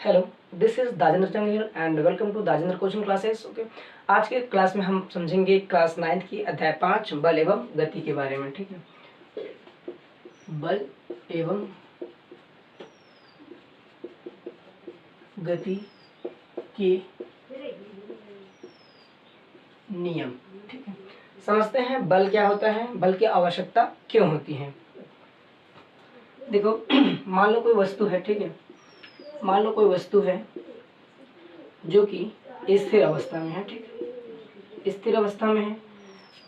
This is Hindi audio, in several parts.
हेलो, दिस इज दाजेंद्र चंग हियर एंड वेलकम टू दाजेंद्र कोचिंग क्लासेस। ओके, आज के क्लास में हम समझेंगे क्लास 9th की अध्याय 5 बल एवं गति के बारे में। ठीक है, बल एवं गति के नियम। ठीक है, समझते हैं बल क्या होता है, बल की आवश्यकता क्यों होती है। देखो मान लो कोई वस्तु है, ठीक है, मान लो कोई वस्तु है जो कि स्थिर अवस्था में है। ठीक है, स्थिर अवस्था में है।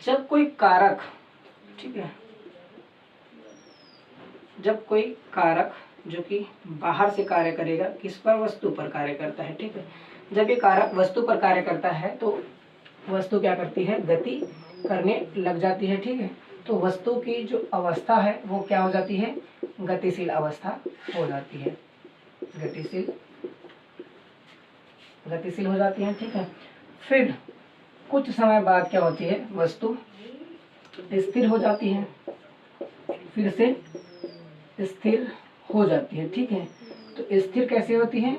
जब कोई कारक, ठीक है, जब कोई कारक जो कि बाहर से कार्य करेगा, किस पर, वस्तु पर कार्य करता है। ठीक है, जब ये कारक वस्तु पर कार्य करता है तो वस्तु क्या करती है, गति करने लग जाती है। ठीक है, तो वस्तु की जो अवस्था है वो क्या हो जाती है, गतिशील अवस्था हो जाती है, गतिशील हो जाती है। ठीक है, फिर कुछ समय बाद क्या होती है, वस्तु स्थिर हो जाती है, फिर से स्थिर हो जाती है। ठीक है, तो स्थिर कैसे होती है,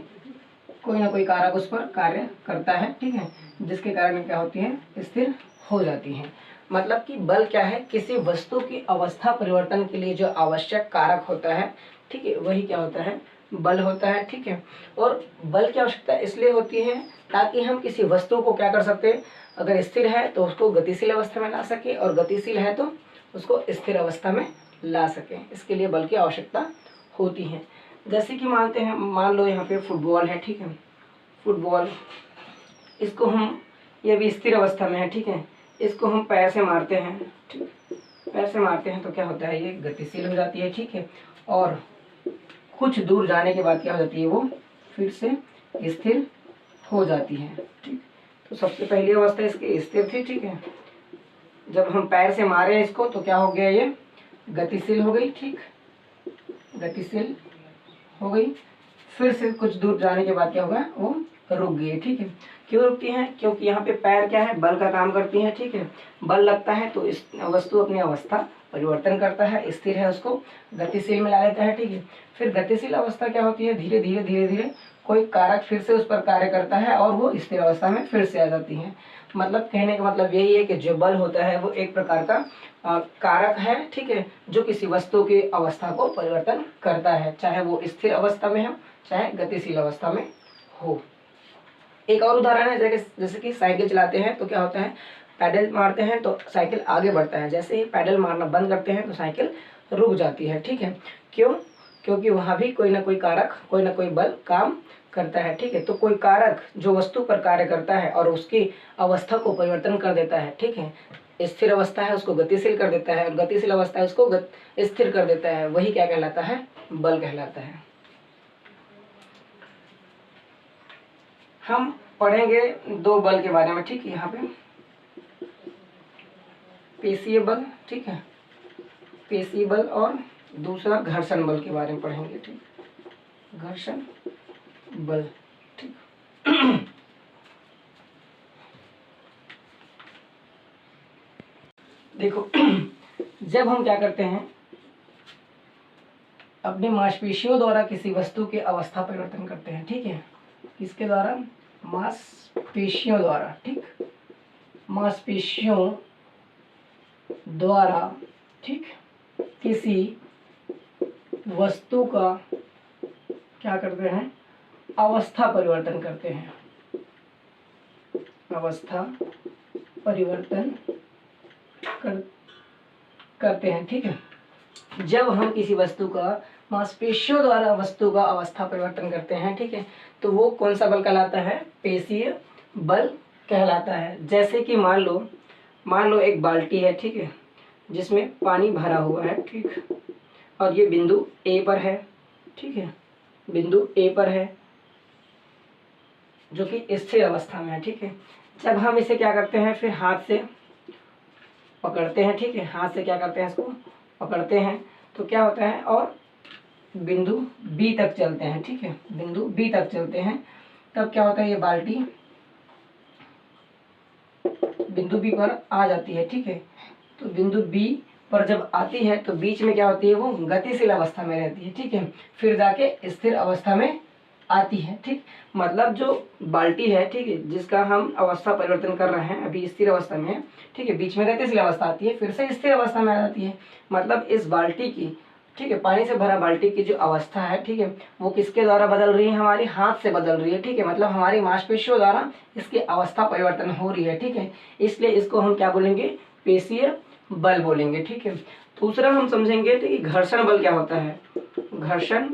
कोई ना कोई कारक उस पर कार्य करता है। ठीक है, जिसके कारण क्या होती है, स्थिर हो जाती है। मतलब कि बल क्या है, किसी वस्तु की अवस्था परिवर्तन के लिए जो आवश्यक कारक होता है, ठीक है, वही क्या होता है, बल होता है। ठीक है, और बल की आवश्यकता इसलिए होती है ताकि हम किसी वस्तु को क्या कर सकते हैं, अगर स्थिर है तो उसको गतिशील अवस्था में ला सके, और गतिशील है तो उसको स्थिर अवस्था में ला सके। इसके लिए बल की आवश्यकता होती है। जैसे कि मान लो यहाँ पे फुटबॉल है। ठीक है, फुटबॉल, इसको हम, ये भी स्थिर अवस्था में है। ठीक है, इसको हम पैर से मारते हैं। ठीक, पैर से मारते हैं तो क्या होता है, ये गतिशील हो जाती है। ठीक है, और कुछ दूर जाने के बाद क्या हो जाती है, वो फिर से स्थिर हो जाती है। ठीक, तो सबसे पहली अवस्था इसकी स्थिर थी। ठीक है, जब हम पैर से मारे इसको तो क्या हो गया, ये गतिशील हो गई। ठीक, गतिशील हो गई, फिर से कुछ दूर जाने के बाद क्या होगा, वो रुक गई। ठीक है, क्यों रुकती है, क्योंकि यहाँ पे पैर क्या है, बल का काम करती है। ठीक है, बल लगता है तो इस वस्तु अपनी अवस्था परिवर्तन करता है, स्थिर है उसको गतिशील में ला लेता है। ठीक है, फिर गतिशील अवस्था क्या होती है, धीरे धीरे कोई कारक फिर से उस पर कार्य करता है और वो स्थिर अवस्था में फिर से आ जाती है। मतलब कहने का मतलब यही है कि जो बल होता है वो एक प्रकार का कारक है। ठीक है, जो किसी वस्तु की अवस्था को परिवर्तन करता है, चाहे वो स्थिर अवस्था में हो चाहे गतिशील अवस्था में हो। एक और उदाहरण है, जैसे कि साइकिल चलाते हैं तो क्या होता है, पैडल मारते हैं तो साइकिल आगे बढ़ता है, जैसे ही पैडल मारना बंद करते हैं तो साइकिल रुक जाती है। ठीक है, क्यों, क्योंकि वहाँ भी कोई ना कोई कारक, कोई ना कोई बल काम करता है। ठीक है, तो कोई कारक जो वस्तु पर कार्य करता है और उसकी अवस्था को परिवर्तन कर देता है। ठीक है, स्थिर अवस्था है उसको गतिशील कर देता है, और गतिशील अवस्था है उसको स्थिर कर देता है, वही क्या कहलाता है, बल कहलाता है। हम पढ़ेंगे दो बल के बारे में। ठीक है, यहाँ पे पेशीय बल, ठीक है, पेशीय बल, और दूसरा घर्षण बल के बारे में पढ़ेंगे। ठीक, घर्षण बल। ठीक देखो जब हम क्या करते हैं, अपनी मांसपेशियों द्वारा किसी वस्तु की अवस्था परिवर्तन करते हैं। ठीक है, किसके द्वारा, मांसपेशियों द्वारा। ठीक, मांसपेशियों द्वारा, ठीक, किसी वस्तु का क्या करते हैं, अवस्था परिवर्तन करते हैं, अवस्था परिवर्तन करते हैं। ठीक है, जब हम किसी वस्तु का मांसपेशियों द्वारा वस्तु का अवस्था परिवर्तन करते हैं, ठीक है, तो वो कौन सा बल कहलाता है, पेशीय बल कहलाता है। जैसे कि मान लो एक बाल्टी है, ठीक है, जिसमें पानी भरा हुआ है। ठीक, और ये बिंदु ए पर है। ठीक है, बिंदु ए पर है जो कि स्थिर अवस्था में है। ठीक है, जब हम इसे क्या करते हैं, फिर हाथ से पकड़ते हैं। ठीक है, हाथ से क्या करते हैं, इसको पकड़ते हैं तो क्या होता है, और बिंदु बी तक चलते हैं। ठीक है, बिंदु बी तक चलते हैं, तब क्या होता है, ये बाल्टी बिंदु बी पर आ जाती है। ठीक है, तो बिंदु बी पर जब आती है तो बीच में क्या होती है, वो गतिशील अवस्था में रहती है। ठीक है, फिर जाके स्थिर अवस्था में आती है। ठीक, मतलब जो बाल्टी है, ठीक है, जिसका हम अवस्था परिवर्तन कर रहे हैं, अभी स्थिर अवस्था में है, ठीक है, बीच में गतिशील अवस्था आती है, फिर से स्थिर अवस्था में आ जाती है। मतलब इस बाल्टी की, ठीक है, पानी से भरा बाल्टी की जो अवस्था है, ठीक है, वो किसके द्वारा बदल रही है? हमारे हाथ से बदल रही है। ठीक है, मतलब हमारी मांसपेशियों द्वारा इसकी अवस्था परिवर्तन हो रही है। ठीक है, इसलिए इसको हम क्या बोलेंगे? पेशीय बल बोलेंगे। ठीक है, दूसरा हम समझेंगे कि घर्षण बल क्या होता है। घर्षण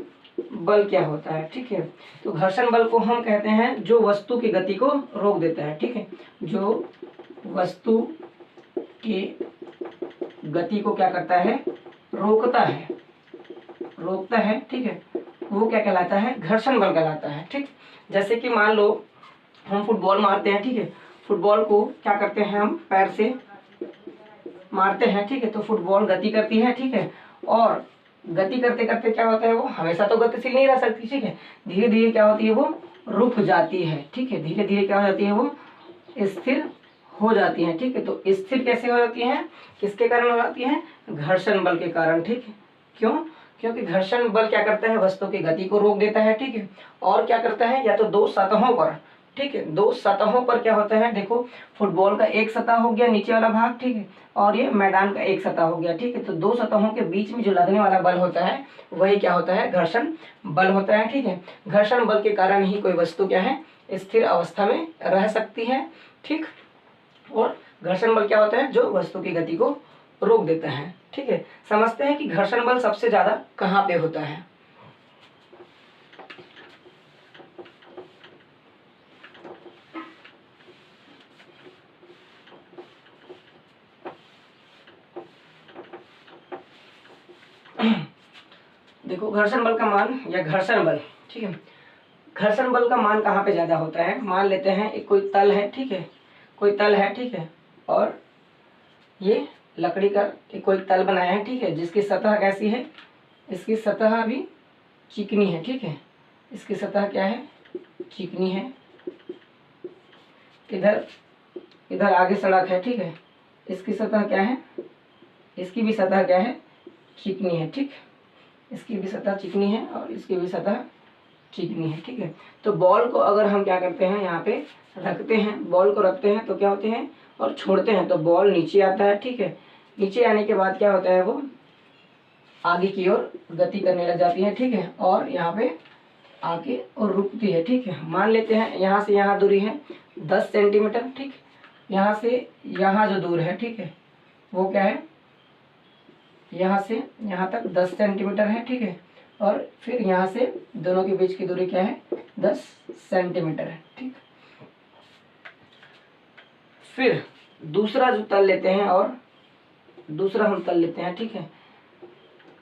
बल क्या होता है? ठीक है, तो घर्षण बल को हम कहते हैं जो वस्तु की गति को रोक देता है। ठीक है, जो वस्तु की गति को क्या करता है? रोकता है, रोकता है। ठीक है, वो क्या कहलाता है? घर्षण बल कहलाता है। ठीक, जैसे कि मान लो हम फुटबॉल मारते हैं। ठीक है, फुटबॉल को क्या करते हैं? हम पैर से मारते हैं। ठीक है, तो फुटबॉल गति करती है। ठीक है, और गति करते करते क्या होता है? वो हमेशा तो गतिशील नहीं रह सकती। ठीक है, धीरे धीरे क्या होती है? वो रुक जाती है। ठीक है, धीरे धीरे क्या हो जाती है? वो स्थिर हो जाती है। ठीक है, तो स्थिर कैसे हो जाती है? किसके कारण हो जाती है? घर्षण बल के कारण। ठीक है, क्यों? क्योंकि घर्षण बल क्या करता है? वस्तु की गति को रोक देता है। ठीक है, और क्या करता है? या तो दो सतहों पर, ठीक है, दो सतहों पर क्या होता है? देखो, फुटबॉल का एक सतह हो गया नीचे वाला भाग, ठीक है, और ये मैदान का एक सतह हो गया। ठीक है, तो दो सतहों के बीच में जो लगने वाला बल होता है वही क्या होता है? घर्षण बल होता है। ठीक है, घर्षण बल के कारण ही कोई वस्तु क्या है? स्थिर अवस्था में रह सकती है। ठीक, और घर्षण बल क्या होता है? जो वस्तु की गति को रोक देता है। ठीक है, समझते हैं कि घर्षण बल सबसे ज्यादा कहाँ पे होता है। देखो, घर्षण बल का मान या घर्षण बल, ठीक है, घर्षण बल का मान कहाँ पे ज्यादा होता है? मान लेते हैं एक कोई तल है। ठीक है, कोई तल है। ठीक है, और ये लकड़ी का एक कोई तल बनाया है। ठीक है, जिसकी सतह कैसी है? इसकी सतह भी चिकनी है। ठीक है, इसकी सतह क्या है? चिकनी है। इधर इधर आगे सड़क है। ठीक है, इसकी सतह क्या है? इसकी भी सतह क्या है? चिकनी है। ठीक, इसकी भी सतह चिकनी है और इसकी भी सतह चिकनी है। ठीक है, तो बॉल को अगर हम क्या करते हैं? यहाँ पे रखते हैं, बॉल को रखते हैं तो क्या होते हैं? और छोड़ते हैं तो बॉल नीचे आता है। ठीक है, नीचे आने के बाद क्या होता है? वो आगे की ओर गति करने लग जाती है। ठीक है, और यहाँ पे आके और रुकती है। ठीक है, मान लेते हैं यहाँ से यहाँ दूरी है 10 सेंटीमीटर। ठीक, यहाँ से यहाँ जो दूर है, ठीक है, वो क्या है? यहाँ से यहाँ तक 10 सेंटीमीटर है। ठीक है, और फिर यहाँ से दोनों के बीच की दूरी क्या है? 10 सेंटीमीटर है। ठीक, फिर दूसरा जो तल लेते हैं और दूसरा हम तल लेते हैं। ठीक है,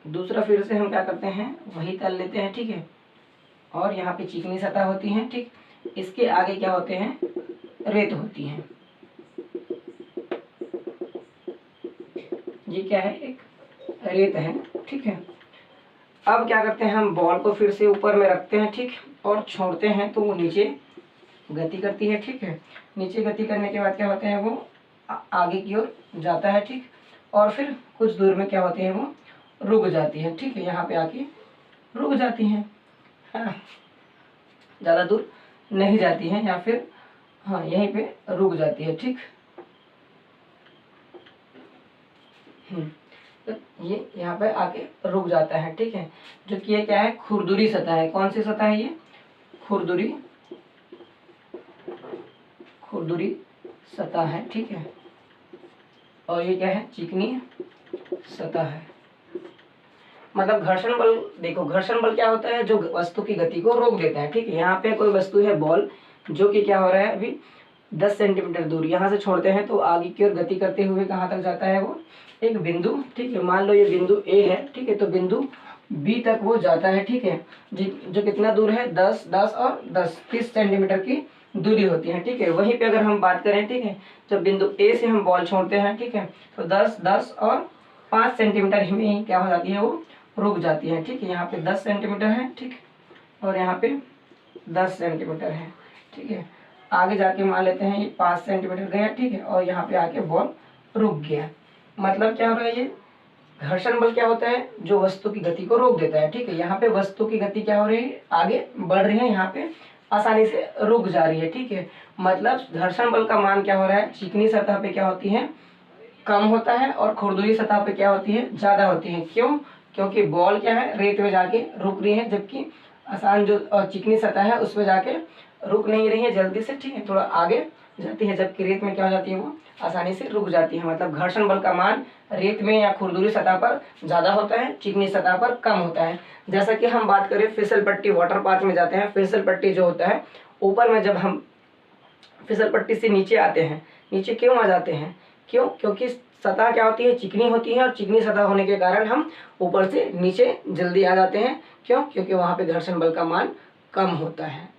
दूसरा फिर से हम क्या करते हैं? वही तल लेते हैं। ठीक है, और यहाँ पे चिकनी सतह होती है। ठीक, इसके आगे क्या होते हैं? रेत होती है। ये क्या है? एक रेत है। ठीक है, अब क्या करते हैं? हम बॉल को फिर से ऊपर में रखते हैं। ठीक, और छोड़ते हैं तो वो नीचे गति करती है। ठीक है, नीचे गति करने के बाद क्या होता है? वो आगे की ओर जाता है। ठीक, और फिर कुछ दूर में क्या होती है? वो रुक जाती है। ठीक है, यहाँ पे आके रुक जाती हैं। हाँ, ज़्यादा दूर नहीं जाती हैं, या फिर हाँ यहीं पे रुक जाती है। ठीक, तो ये यहाँ पे आके रुक जाता है। ठीक है, जो कि ये क्या है? खुरदुरी सतह है। कौन सी सतह है ये? खुरदुरी, खुरदुरी सतह है। ठीक है, और ये क्या है? चिकनी सतह है। मतलब घर्षण बल, देखो घर्षण बल क्या होता है? जो वस्तु की गति को रोक देता है। ठीक है, यहाँ पे कोई वस्तु है बॉल, जो कि क्या हो रहा है? अभी 10 सेंटीमीटर दूर यहाँ से छोड़ते हैं तो आगे की ओर गति करते हुए कहाँ तक जाता है? वो एक बिंदु, ठीक है, मान लो ये बिंदु ए है। ठीक है, तो बिंदु बी तक वो जाता है। ठीक है, जो कितना दूर है? 10 10 और 10 30 सेंटीमीटर की दूरी होती है। ठीक है, वहीं पे अगर हम बात करें, ठीक है, जब बिंदु ए से हम बॉल छोड़ते हैं, ठीक है, तो 10 10 और 5 सेंटीमीटर में ही क्या हो जाती है? वो रुक जाती है। ठीक है, यहाँ पे 10 सेंटीमीटर है। ठीक, और यहाँ पे 10 सेंटीमीटर है। ठीक है, आगे जाके मान लेते हैं ये 5 सेंटीमीटर गया। ठीक है, और यहाँ पे आके बॉल रुक गया। मतलब क्या हो रहा है? ये घर्षण बल क्या होता है, जो वस्तु की गति को रोक देता है। ठीक है, यहाँ पे वस्तु की गति क्या हो रही है, आगे बढ़ रही है, यहाँ पे आसानी से रुक जा रही है। ठीक है, मतलब घर्षण बल का मान क्या हो रहा है, चिकनी सतह पे क्या होती है, कम होता है, और खुरदुरी सतह पे क्या होती है, ज्यादा होती है। क्यों, क्योंकि बॉल क्या है, रेत में जाके रुक रही है, जबकि आसान जो चिकनी सतह है उस पर जाके रुक नहीं रही है जल्दी से। ठीक है, थोड़ा आगे जाती है, जबकि रेत में क्या हो जाती है, वो आसानी से रुक जाती है। मतलब घर्षण बल का मान रेत में या खुरदुरी सतह पर ज्यादा होता है, चिकनी सतह पर कम होता है। जैसा कि हम बात करें फिसल पट्टी, वाटर पार्क में जाते हैं, फिसल पट्टी जो होता है, ऊपर में जब हम फिसल पट्टी से नीचे आते हैं, नीचे क्यों आ जाते हैं, क्यों, क्योंकि सतह क्या होती है, चिकनी होती है, और चिकनी सतह होने के कारण हम ऊपर से नीचे जल्दी आ जाते हैं। क्यों, क्योंकि वहां पे घर्षण बल का मान कम होता है।